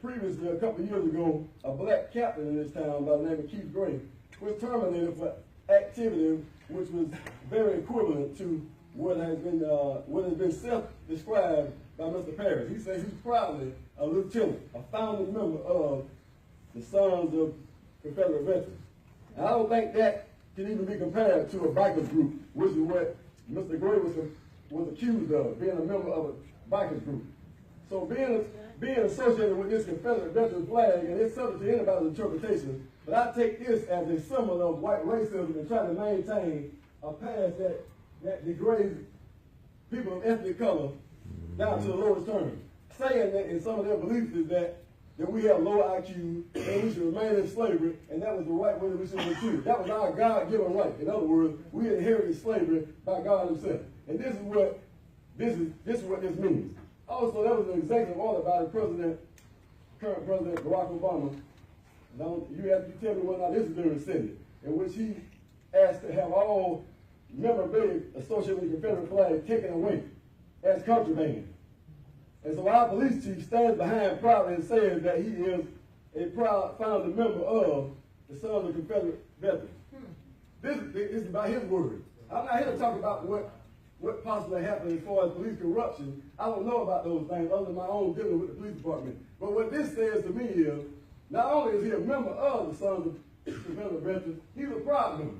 Previously, a couple of years ago, a black captain in this town by the name of Keith Gray was terminated for activity which was very equivalent to what has been self-described by Mr. Parrish. He says he's proudly a lieutenant, a founding member of the Sons of Confederate Veterans. And I don't think that can even be compared to a bikers group, which is what Mr. Gray was accused of, being a member of a bikers group. So being associated with this Confederate veteran flag, and it's subject to anybody's interpretation, but I take this as a symbol of white racism and try to maintain a past that degrades people of ethnic color down to the lowest term. Saying that in some of their beliefs is that we have low IQ and we should remain in slavery, and that was the right way that we should be treated. That was our God-given right. In other words, we inherited slavery by God himself. And this is what this means. Also, there was an executive order by the current President Barack Obama. Now, you have to tell me whether or not this has been rescinded, in which he asked to have all memorabilia associated with the Confederate flag taken away as contraband. And so our police chief stands behind proudly and says that he is a proud founding member of the Sons of Confederate Veterans. This is by his word. I'm not here to talk about what possibly happened as far as police corruption. I don't know about those things other than my own dealing with the police department. But what this says to me is, not only is he a member of the Sons of Confederate Veterans, he's a proud member.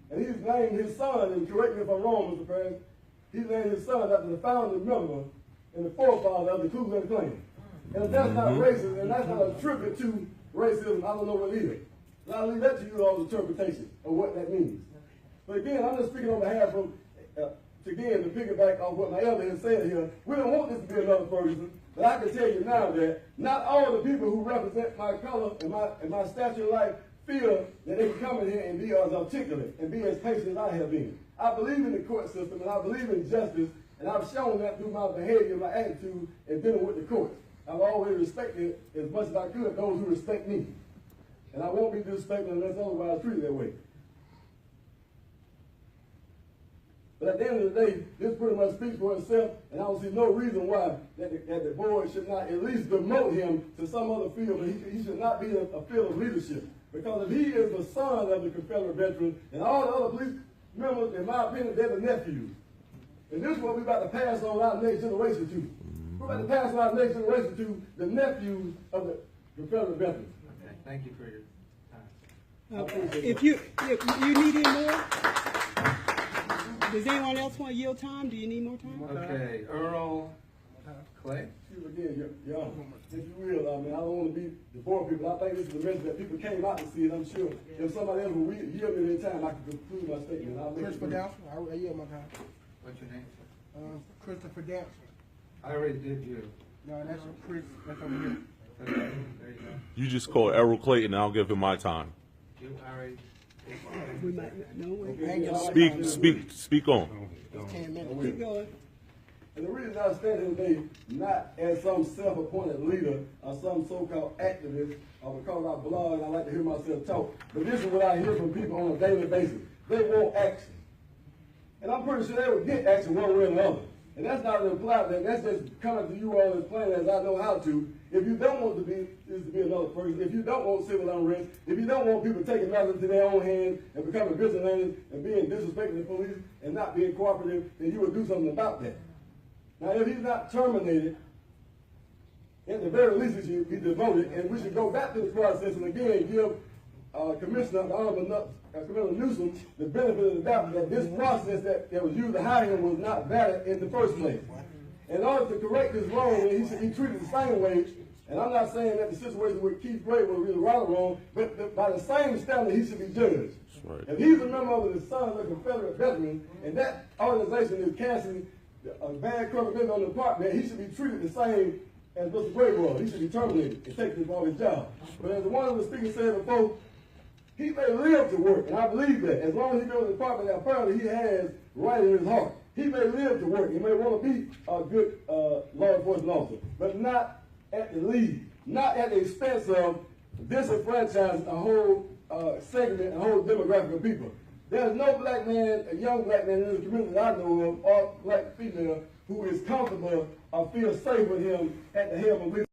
And he's named his son, and correct me if I'm wrong, Mr. President, he's named his son after the founding member and the forefather of the Ku Klux Klan. And if that's not racist, and that's not a tribute to racism, I don't know what either. And I'll leave that to you all's interpretation of what that means. But again, I'm just speaking on behalf of, to piggyback off what my elder has said here, we don't want this to be another Ferguson, but I can tell you now that not all the people who represent my color and my stature of life feel that they can come in here and be as articulate and be as patient as I have been. I believe in the court system and I believe in justice, and I've shown that through my behavior, my attitude, and dealing with the courts. I've always respected as much as I could those who respect me. And I won't be disrespectful unless otherwise treated that way. But at the end of the day, this pretty much speaks for itself, and I don't see no reason why that the board should not at least demote him to some other field, but he should not be in a field of leadership. Because if he is the son of the Confederate veteran, and all the other police members, in my opinion, they're the nephews. And this is what we're about to pass on our next generation to. We're about to pass on our next generation to the nephews of the Confederate veterans. Okay, thank you for your time. If you need any more, does anyone else want to yield time? Do you need more time? Okay, Earl Clay. Again, y'all, if you will, I don't want to be the board people. I think this is a message that people came out to see it. I'm sure if somebody else will yield me their time, I can conclude my statement. Christopher Dowson, I yield my time. What's your name? Christopher Dowson. I already did you. No, that's Chris. That's over here. Okay, there you go. You just call Errol Clayton, and I'll give him my time. You already. We might know. Speak on. It's 10 minutes. Keep going. And the reason I stand here today, not as some self-appointed leader or some so-called activist, or because I blog and I like to hear myself talk, but this is what I hear from people on a daily basis. They want action. And I'm pretty sure they will get action one way or the other. And that's not an implied thing. That's just coming to you all as plain as I know how to. If you don't want to be another person, if you don't want civil unrest, if you don't want people taking matters into their own hands and becoming vigilantes and being disrespectful to the police and not being cooperative, then you would do something about that. Now, if he's not terminated, at the very least he should be demoted, and we should go back to the process and again give Commissioner Commissioner Newsom the benefit of the doubt that this process that was used to hire him was not valid in the first place. In order to correct this wrong, he should be treated the same way. And I'm not saying that the situation with Keith Gray was really right or wrong, but by the same standard, he should be judged. Right. If he's a member of the Sons of Confederate Veterans, and that organization is casting a bad credibility on the department, he should be treated the same as Mr. Gray was. He should be terminated and taken off his job. But as one of the speakers said before, he may live to work, and I believe that. As long as he goes to the department that apparently he has right in his heart. He may live to work. He may want to be a good law enforcement officer, but not at the lead, not at the expense of disenfranchising a whole segment, a whole demographic of people. There's no black man, a young black man in the community that I know of, or black female, who is comfortable or feels safe with him at the helm of police.